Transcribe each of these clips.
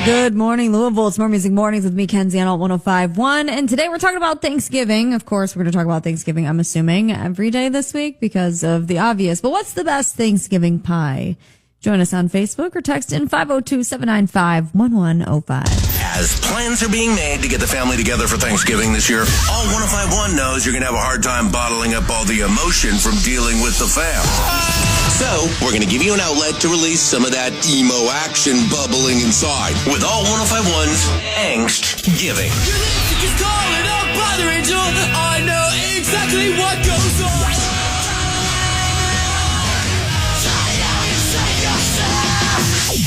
Good morning, Louisville. It's More Music Mornings with me, Kenzie, on Alt 105.1. And today we're talking about Thanksgiving. Of course, we're going to talk about Thanksgiving, I'm assuming, every day this week because of the obvious. But what's the best Thanksgiving pie? Join us on Facebook or text in 502-795-1105. As plans are being made to get the family together for Thanksgiving this year, Alt 105.1 knows you're going to have a hard time bottling up all the emotion from dealing with the fam. So, we're going to give you an outlet to release some of that emo action bubbling inside with Alt 105.1's Angst Giving. I know exactly what goes on.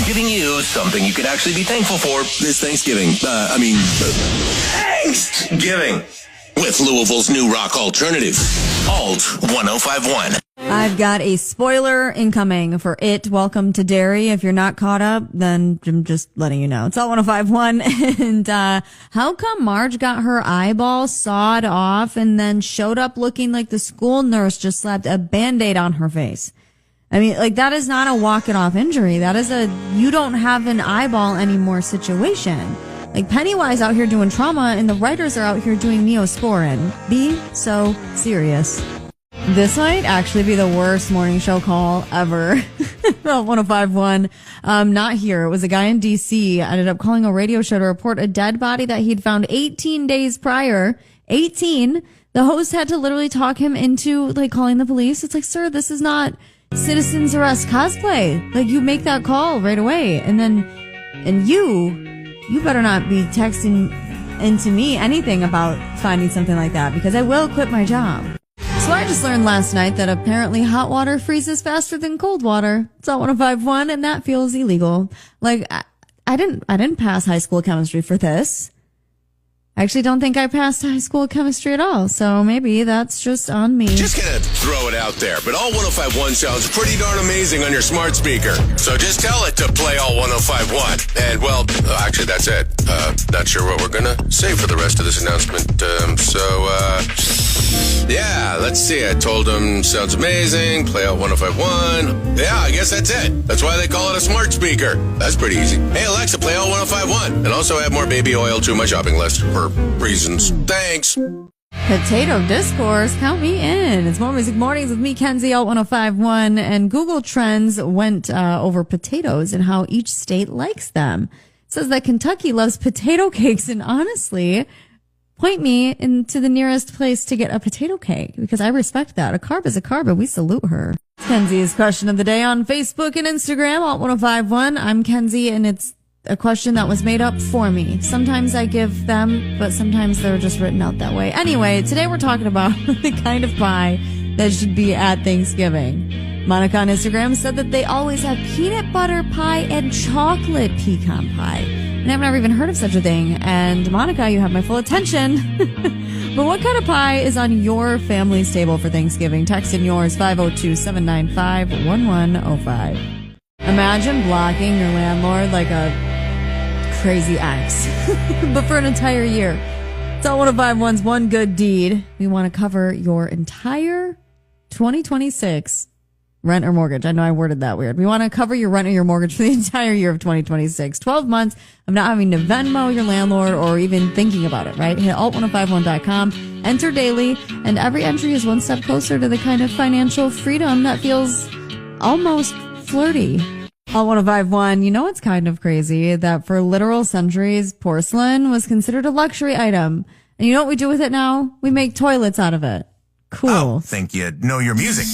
Giving you something you could actually be thankful for this Thanksgiving. Angst Giving. With Louisville's new rock alternative, Alt 105.1. I've got a spoiler incoming for It, Welcome to Derry. If you're not caught up, then I'm just letting you know. It's Alt 105.1. And how come Marge got her eyeball sawed off and then showed up looking like the school nurse just slapped a Band-Aid on her face? I mean, like, that is not a walk it off injury. That is a you don't have an eyeball anymore situation. Like, Pennywise out here doing trauma and the writers are out here doing Neosporin. Be so serious. This might actually be the worst morning show call ever. 105.1. Not here. It was a guy in D.C. ended up calling a radio show to report a dead body that he'd found 18 days prior. 18. The host had to literally talk him into, like, calling the police. It's like, sir, this is not citizens arrest cosplay. Like, you make that call right away. And you better not be texting into me anything about finding something like that because I will quit my job. So I just learned last night that apparently hot water freezes faster than cold water. It's Alt 105.1 and that feels illegal. Like, I didn't pass high school chemistry for this. I actually don't think I passed high school chemistry at all, so maybe that's just on me. Just gonna throw it out there, but Alt 105.1 sounds pretty darn amazing on your smart speaker. So just tell it to play Alt 105.1. And, well, actually, that's it. Not sure what we're gonna say for the rest of this announcement. Yeah, let's see. I told him sounds amazing, play Alt 105.1. Yeah, I guess that's it. That's why they call it a smart speaker. That's pretty easy. Hey, Alexa, play Alt 105.1. And also add more baby oil to my shopping list for reasons. Thanks. Potato discourse, count me in. It's More Music Mornings with me, Kenzie, Alt 105.1. And Google Trends went over potatoes and how each state likes them. It says that Kentucky loves potato cakes, and honestly, point me into the nearest place to get a potato cake because I respect that. A carb is a carb, and we salute her. Kenzie's question of the day on Facebook and Instagram, Alt 105.1. I'm Kenzie, and it's a question that was made up for me. Sometimes I give them, but sometimes they're just written out that way. Anyway, today we're talking about the kind of pie that should be at Thanksgiving. Monica on Instagram said that they always have peanut butter pie and chocolate pecan pie. And I've never even heard of such a thing. And Monica, you have my full attention. But what kind of pie is on your family's table for Thanksgiving? Text in yours, 502-795-1105. Imagine blocking your landlord like a crazy ex, but for an entire year. It's Alt 105.1's One Good Deed. We want to cover your entire 2026 rent or mortgage. I know I worded that weird. We want to cover your rent or your mortgage for the entire year of 2026. 12 months of not having to Venmo your landlord or even thinking about it, right? Hit alt1051.com, enter daily, and every entry is one step closer to the kind of financial freedom that feels almost flirty. Alt 105.1, you know it's kind of crazy that for literal centuries, porcelain was considered a luxury item. And you know what we do with it now? We make toilets out of it. Cool. Oh, think you know your music.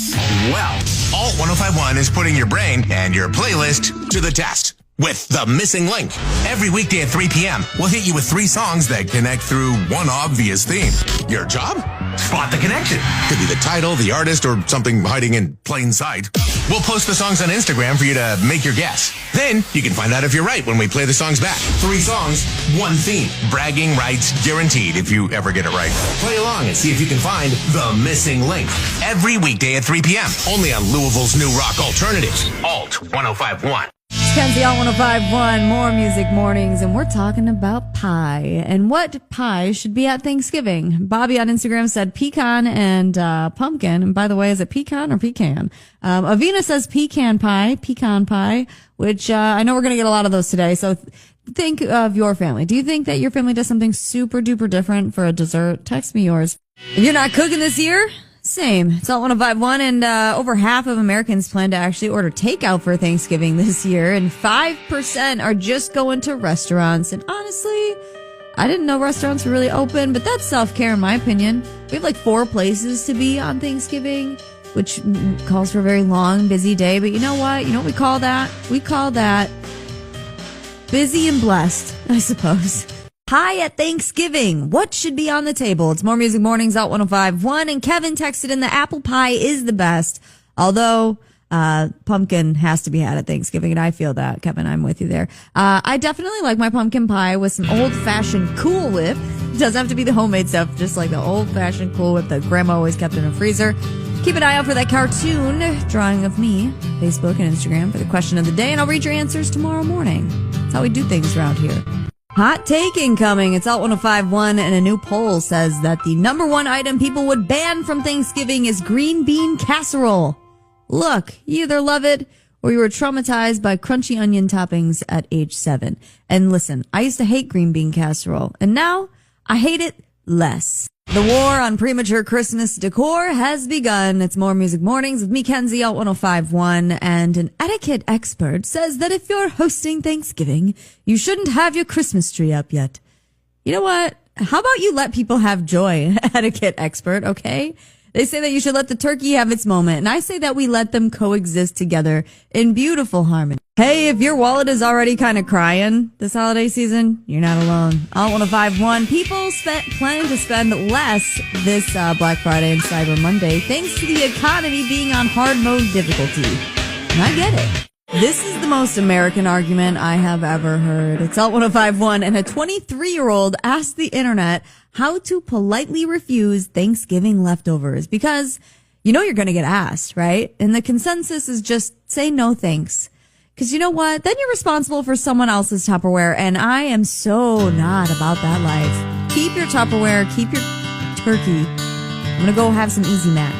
Well, Alt 105.1 is putting your brain and your playlist to the test with The Missing Link. Every weekday at 3 p.m., we'll hit you with 3 songs that connect through one obvious theme. Your job? Spot the connection. Could be the title, the artist, or something hiding in plain sight. We'll post the songs on Instagram for you to make your guess. Then you can find out if you're right when we play the songs back. 3 songs, 1 theme. Bragging rights guaranteed if you ever get it right. Play along and see if you can find The Missing Link. Every weekday at 3 p.m. Only on Louisville's new rock alternatives. Alt 105.1. Kenzie on 105.1, More Music Mornings, and we're talking about pie and what pie should be at Thanksgiving. Bobby on Instagram said pecan and pumpkin. And by the way, is it pecan or pecan? Avina says pecan pie, which I know we're going to get a lot of those today. So think of your family? Do you think that your family does something super duper different for a dessert? Text me yours. If you're not cooking this year, same. It's all 1051, and over half of Americans plan to actually order takeout for Thanksgiving this year, and 5% are just going to restaurants. And honestly, I didn't know restaurants were really open, but that's self-care in my opinion. We have like 4 places to be on Thanksgiving, which calls for a very long, busy day. But you know what? You know what we call that? We call that busy and blessed, I suppose. Hi at Thanksgiving. What should be on the table? It's More Music Mornings out 105.1, and Kevin texted in the apple pie is the best. Although pumpkin has to be had at Thanksgiving, and I feel that, Kevin. I'm with you there. I definitely like my pumpkin pie with some old-fashioned Cool Whip. It doesn't have to be the homemade stuff, just like the old-fashioned Cool Whip that Grandma always kept in a freezer. Keep an eye out for that cartoon drawing of me, Facebook and Instagram, for the question of the day, and I'll read your answers tomorrow morning. That's how we do things around here. Hot take incoming. It's out 105.1, and a new poll says that the number one item people would ban from Thanksgiving is green bean casserole. Look, you either love it or you were traumatized by crunchy onion toppings at age 7. And listen, I used to hate green bean casserole, and now I hate it less. The war on premature Christmas decor has begun. It's More Music Mornings with me, Kenzie, out 105.1, and an etiquette expert says that if you're hosting Thanksgiving, you shouldn't have your Christmas tree up yet. You know what? How about you let people have joy, etiquette expert, okay? They say that you should let the turkey have its moment, and I say that we let them coexist together in beautiful harmony. Hey, if your wallet is already kind of crying this holiday season, you're not alone. All 105.1, people plan to spend less this Black Friday and Cyber Monday thanks to the economy being on hard mode difficulty. And I get it. This is the most American argument I have ever heard. It's all 105.1, and a 23-year-old asked the internet how to politely refuse Thanksgiving leftovers, because you know you're going to get asked, right? And the consensus is just say no thanks. Because you know what? Then you're responsible for someone else's Tupperware, and I am so not about that life. Keep your Tupperware, keep your turkey. I'm going to go have some Easy Mac,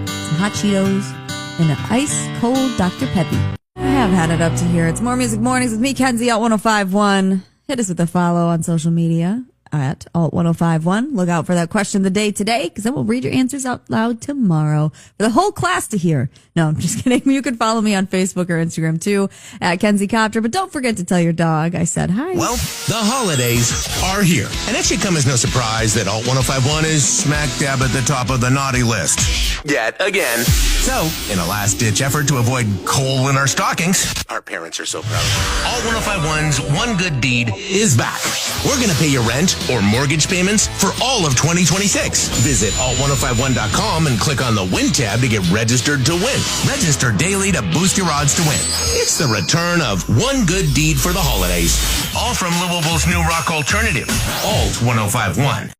some hot Cheetos, and an ice-cold Dr. Peppy. I have had it up to here. It's More Music Mornings with me, Kenzie, out 105.1. Hit us with a follow on social media at alt1051. Look out for that question of the day today, because then we'll read your answers out loud tomorrow for the whole class to hear. No, I'm just kidding. You can follow me on Facebook or Instagram too at Kenzie Copter, but don't forget to tell your dog I said hi. Well, the holidays are here, and it should come as no surprise that Alt 1051 is smack dab at the top of the naughty list yet again. So, in a last-ditch effort to avoid coal in our stockings, our parents are so proud. Alt 105.1's One Good Deed is back. We're going to pay your rent or mortgage payments for all of 2026. Visit alt1051.com and click on the Win tab to get registered to win. Register daily to boost your odds to win. It's the return of One Good Deed for the holidays. All from Louisville's new rock alternative, Alt 105.1.